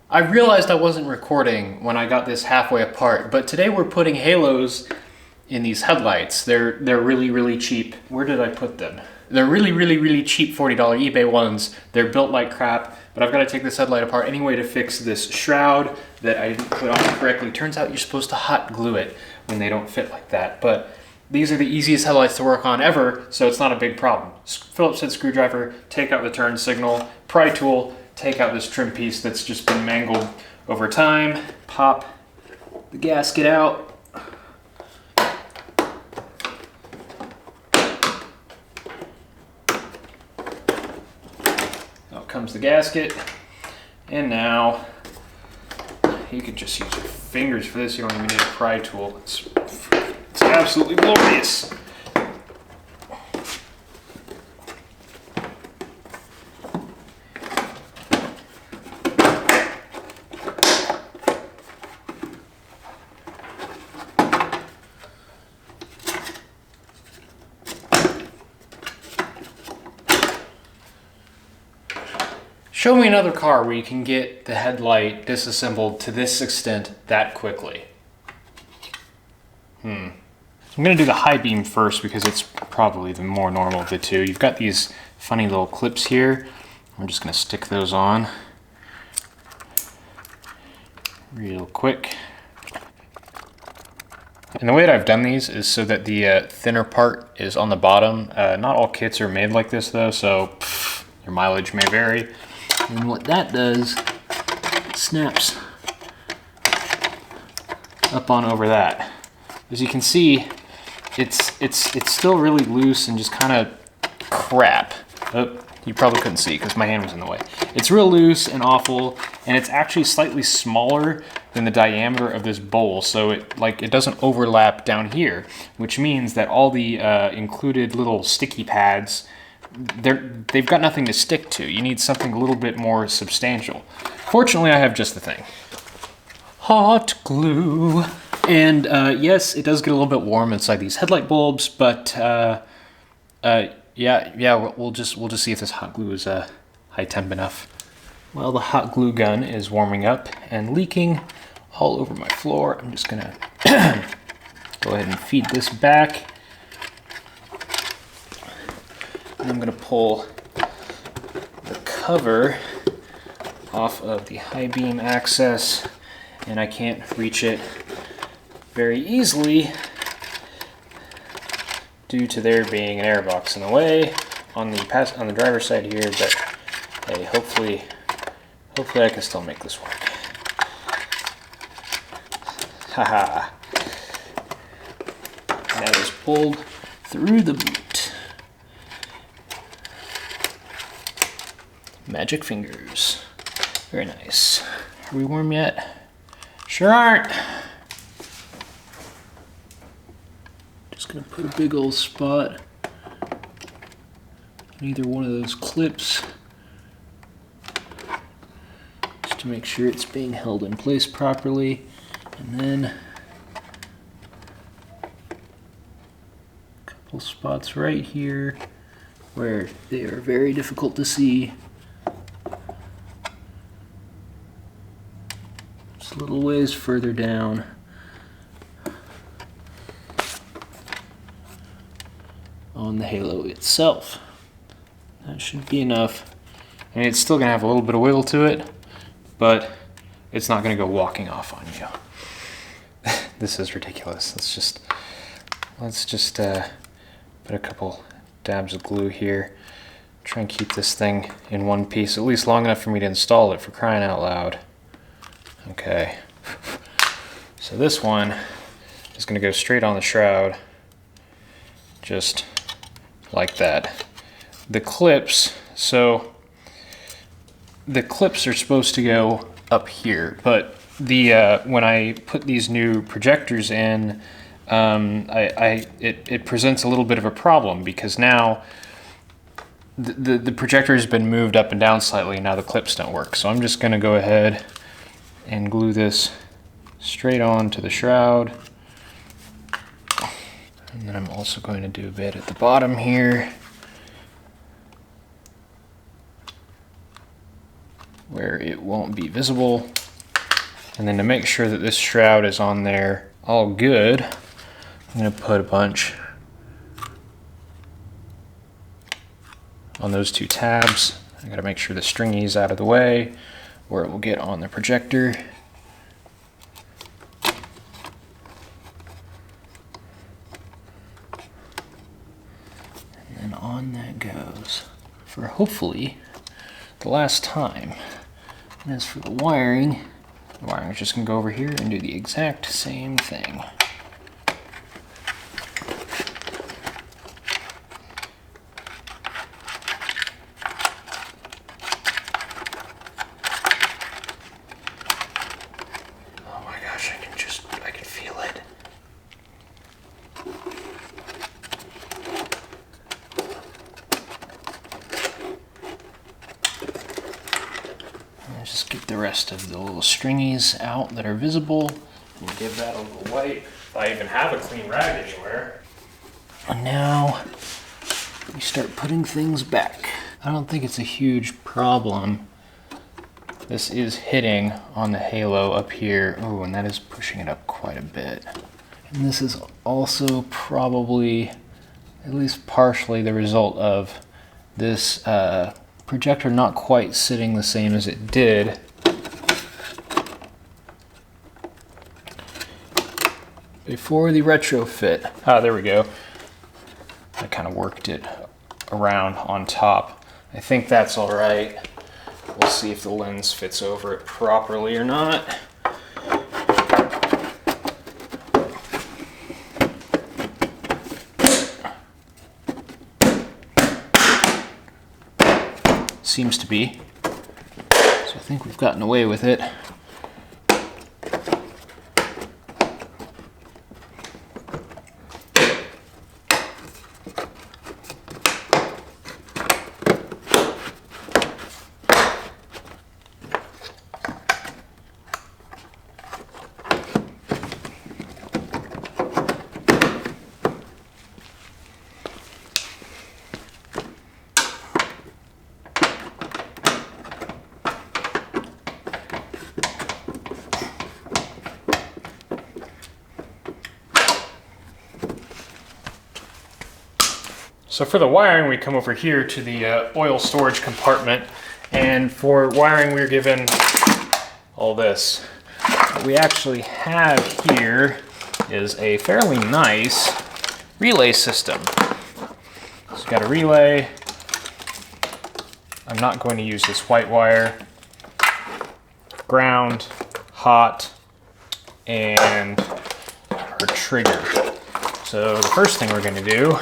I realized I wasn't recording when I got this halfway apart, but today we're putting halos in these headlights. They're really, really cheap. Where did I put them? They're really, really, really cheap $40 eBay ones. They're built like crap, but I've got to take this headlight apart anyway to fix this shroud that I didn't put on correctly. Turns out you're supposed to hot glue it when they don't fit like that, but these are the easiest headlights to work on ever, so it's not a big problem. Phillips head screwdriver, take out the turn signal, pry tool, take out this trim piece that's just been mangled over time, pop the gasket out. Out comes the gasket, and now you could just use your fingers for this. You don't even need a pry tool. It's absolutely glorious. Show me another car where you can get the headlight disassembled to this extent that quickly. I'm gonna do the high beam first because it's probably the more normal of the two. You've got these funny little clips here. I'm just gonna stick those on real quick. And the way that I've done these is so that the thinner part is on the bottom. Not all kits are made like this though, so your mileage may vary. And what that does, snaps up on over that. As you can see, it's still really loose and just kind of crap. Oh, you probably couldn't see because my hand was in the way. It's real loose and awful, and it's actually slightly smaller than the diameter of this bowl, so it doesn't overlap down here, which means that all the included little sticky pads, they've got nothing to stick to. You need something a little bit more substantial. Fortunately, I have just the thing. Hot glue. And yes, it does get a little bit warm inside these headlight bulbs, but yeah, we'll just see if this hot glue is high temp enough. Well, the hot glue gun is warming up and leaking all over my floor. I'm just gonna go ahead and feed this back. And I'm gonna pull the cover off of the high beam access, and I can't reach it very easily due to there being an airbox in the way on the driver's side here, but hey, hopefully I can still make this work. Haha. That is pulled through the boot. Magic fingers. Very nice. Are we warm yet? Sure aren't. Just gonna put a big old spot in either one of those clips just to make sure it's being held in place properly, and then a couple spots right here where they are very difficult to see. Just a little ways further down. On the halo itself. That should be enough. I mean, it's still gonna have a little bit of wiggle to it, but it's not gonna go walking off on you. This is ridiculous. Let's just put a couple dabs of glue here. Try and keep this thing in one piece, at least long enough for me to install it, for crying out loud. Okay. So this one is gonna go straight on the shroud, just like that. The clips, so the clips are supposed to go up here, but when I put these new projectors in, it presents a little bit of a problem because now the projector has been moved up and down slightly, and now the clips don't work. So I'm just gonna go ahead and glue this straight on to the shroud. And then I'm also going to do a bit at the bottom here. where it won't be visible. And then to make sure that this shroud is on there all good, I'm gonna put a bunch on those two tabs. I gotta make sure the stringy is out of the way or it will get on the projector. And then on that goes for hopefully the last time. And as for the wiring is just gonna go over here and do the exact same thing. I can feel it. Let's just get the rest of the little stringies out that are visible. We'll give that a little wipe. If I even have a clean rag anywhere. And now we start putting things back. I don't think it's a huge problem. This is hitting on the halo up here. Oh, and that is pushing it up quite a bit. And this is also probably, at least partially, the result of this projector not quite sitting the same as it did before the retrofit. Ah, there we go. I kind of worked it around on top. I think that's all right. We'll see if the lens fits over it properly or not. Seems to be. So I think we've gotten away with it. So for the wiring, we come over here to the oil storage compartment, and for wiring we're given all this. What we actually have here is a fairly nice relay system. So it's got a relay. I'm not going to use this white wire. Ground, hot, and our trigger. So the first thing we're going to do,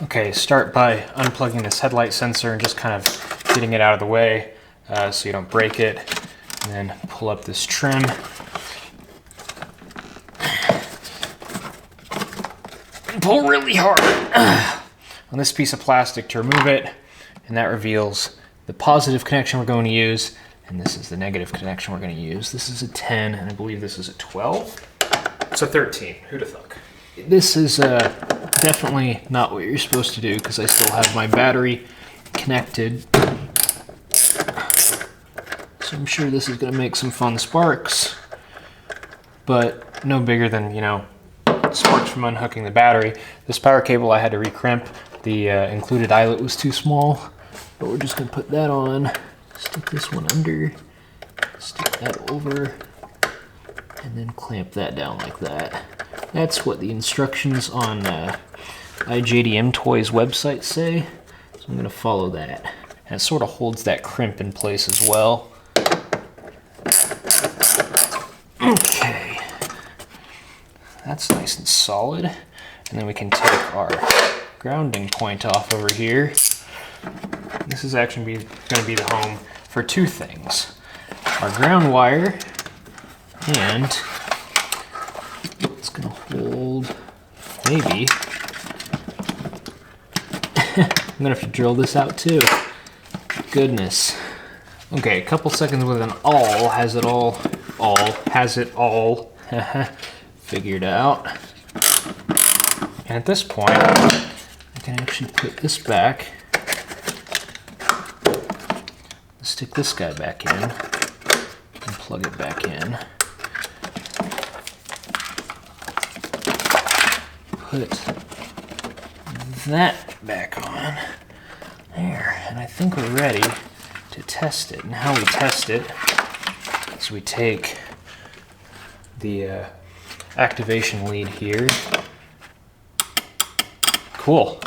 okay, start by unplugging this headlight sensor and just kind of getting it out of the way so you don't break it. And then pull up this trim. And pull really hard on this piece of plastic to remove it. And that reveals the positive connection we're going to use. And this is the negative connection we're going to use. This is a 10, and I believe this is a 12. It's a 13. Who'd have thunk? This is definitely not what you're supposed to do because I still have my battery connected. So I'm sure this is going to make some fun sparks, but no bigger than, you know, sparks from unhooking the battery. This power cable I had to recrimp. The included eyelet was too small, but we're just going to put that on, stick this one under, stick that over, and then clamp that down like that. That's what the instructions on iJDM Toys website say, so I'm going to follow that. And it sort of holds that crimp in place as well. Okay, that's nice and solid. And then we can take our grounding point off over here. This is actually going to be the home for two things. Our ground wire, and it's going to hold, maybe. I'm going to have to drill this out too. Goodness. Okay, a couple seconds with an awl has it all figured out. And at this point, I can actually put this back. stick this guy back in and plug it back in. Put that back on there, and I think we're ready to test it. And how we test it is we take the activation lead here. Cool.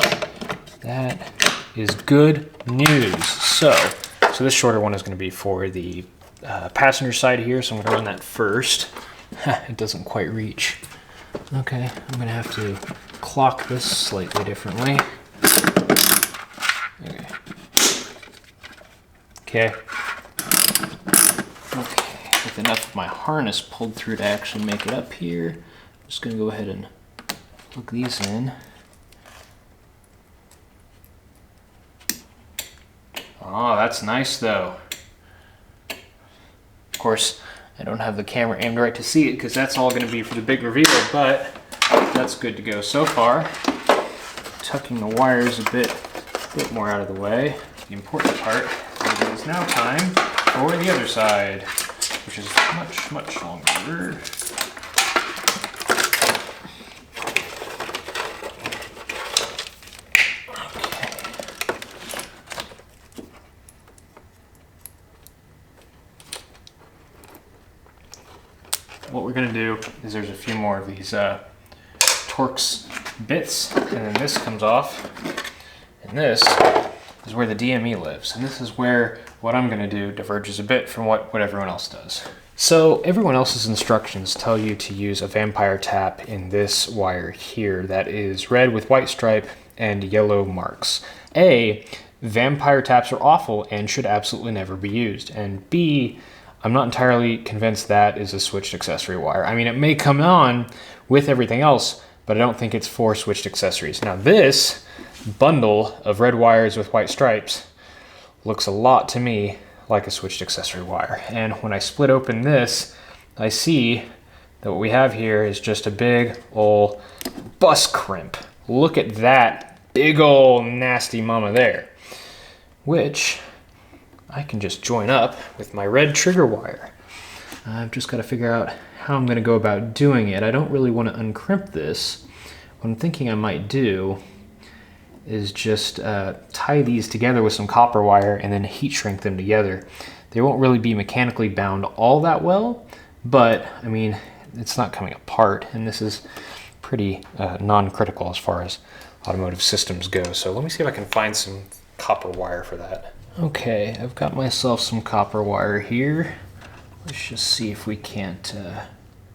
That is good news. So this shorter one is going to be for the passenger side here, so I'm going to run that first. It doesn't quite reach. Okay, I'm going to have to clock this slightly differently. Okay. With enough of my harness pulled through to actually make it up here, I'm just going to go ahead and plug these in. Oh, that's nice though. Of course, I don't have the camera aimed right to see it because that's all going to be for the big reveal, but that's good to go so far. Tucking the wires a bit more out of the way. The important part is it is now time for the other side, which is much longer. What we're going to do is there's a few more of these Torx bits, and then this comes off, and this is where the DME lives, and this is where what I'm going to do diverges a bit from what everyone else does. So everyone else's instructions tell you to use a vampire tap in this wire here that is red with white stripe and yellow marks. A, vampire taps are awful and should absolutely never be used, and B, I'm not entirely convinced that is a switched accessory wire. I mean, it may come on with everything else, but I don't think it's for switched accessories. Now this bundle of red wires with white stripes looks a lot to me like a switched accessory wire. And when I split open this, I see that what we have here is just a big ol' bus crimp. Look at that big ol' nasty mama there, which I can just join up with my red trigger wire. I've just got to figure out how I'm going to go about doing it. I don't really want to uncrimp this. What I'm thinking I might do is just tie these together with some copper wire and then heat shrink them together. They won't really be mechanically bound all that well, but I mean, it's not coming apart, and this is pretty non-critical as far as automotive systems go. So let me see if I can find some copper wire for that. Okay, I've got myself some copper wire here. Let's just see if we can't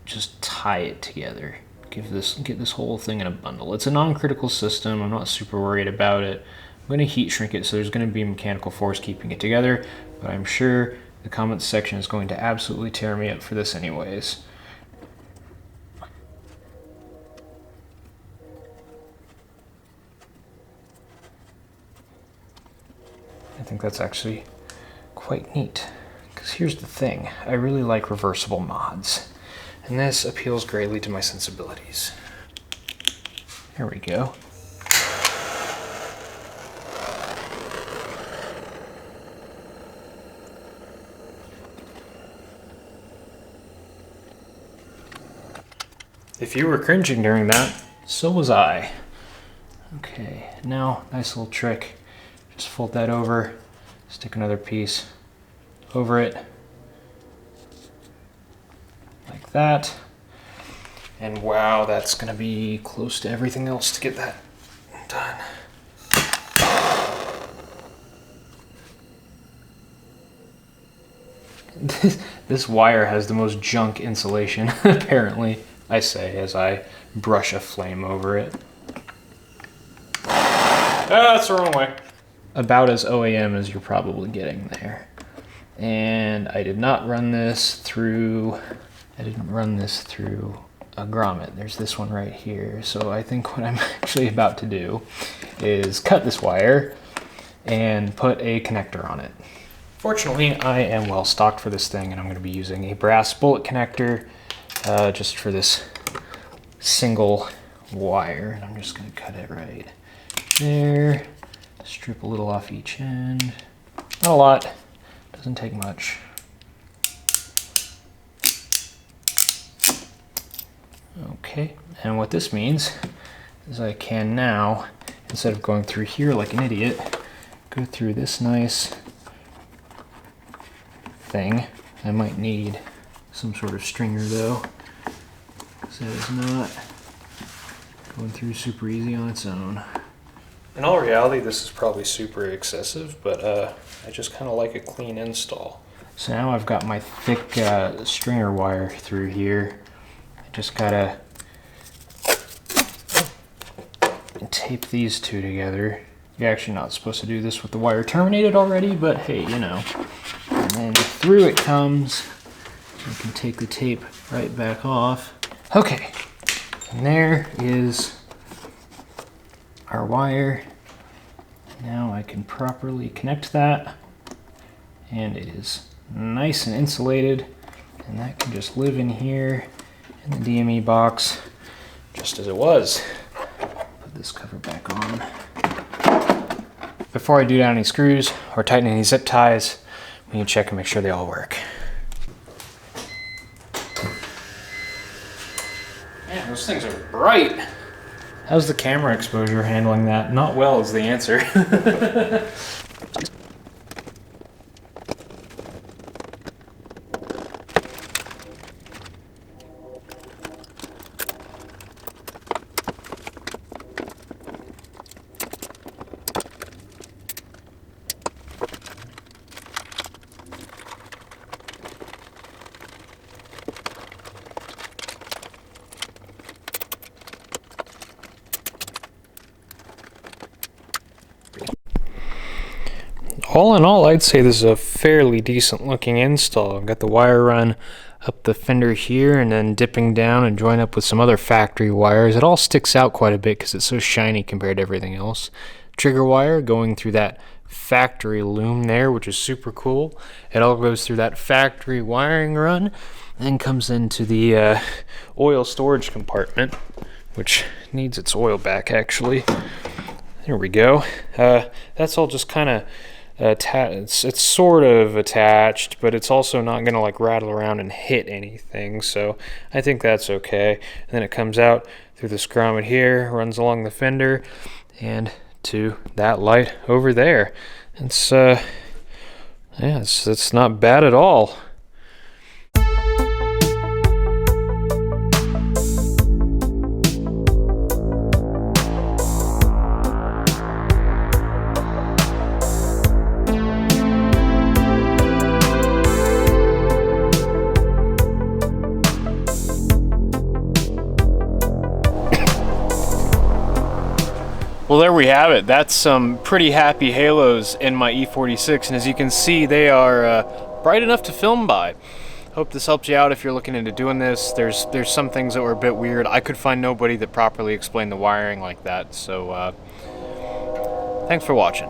just tie it together. Get this whole thing in a bundle. It's a non-critical system. I'm not super worried about it. I'm going to heat shrink it, so there's going to be mechanical force keeping it together, but I'm sure the comments section is going to absolutely tear me up for this anyways. I think that's actually quite neat, because here's the thing, I really like reversible mods, and this appeals greatly to my sensibilities. There we go. If you were cringing during that, so was I. Okay, now nice little trick. Just fold that over, stick another piece over it, like that. And wow, that's gonna be close to everything else to get that done. This wire has the most junk insulation, apparently, I say as I brush a flame over it. Ah, that's the wrong way. About as OEM as you're probably getting there. And I did not run this through, I didn't run this through a grommet. There's this one right here. So I think what I'm actually about to do is cut this wire and put a connector on it. Fortunately, I am well stocked for this thing, and I'm going to be using a brass bullet connector just for this single wire. And I'm just going to cut it right there. Strip a little off each end. Not a lot, Doesn't take much. Okay, and what this means is I can now, instead of going through here like an idiot, go through this nice thing. I might need some sort of stringer though, because that is not going through super easy on its own. In all reality, this is probably super excessive, but I just kind of like a clean install. So now I've got my thick stringer wire through here. I just gotta tape these two together. You're actually not supposed to do this with the wire terminated already, but hey, you know. And then through it comes. You can take the tape right back off. Okay, and there is our wire. Now I can properly connect that, and it is nice and insulated, and that can just live in here in the DME box just as it was. Put this cover back on. Before I do down any screws or tighten any zip ties, we need to check and make sure they all work. Man, those things are bright. How's the camera exposure handling that? Not well is the answer. All in all, I'd say this is a fairly decent looking install. I've got the wire run up the fender here and then dipping down and join up with some other factory wires. It all sticks out quite a bit because it's so shiny compared to everything else. Trigger wire going through that factory loom there, which is super cool. It all goes through that factory wiring run and then comes into the oil storage compartment, which needs its oil back actually. There we go. That's all just kind of it's sort of attached, but it's also not gonna like rattle around and hit anything, so I think that's okay. And then it comes out through this grommet here, runs along the fender and to that light over there. It's yeah, it's not bad at all. Well, there we have it. That's some pretty happy halos in my E46, and as you can see, they are bright enough to film by. Hope this helps you out if you're looking into doing this. There's some things that were a bit weird. I could find nobody that properly explained the wiring like that, so thanks for watching.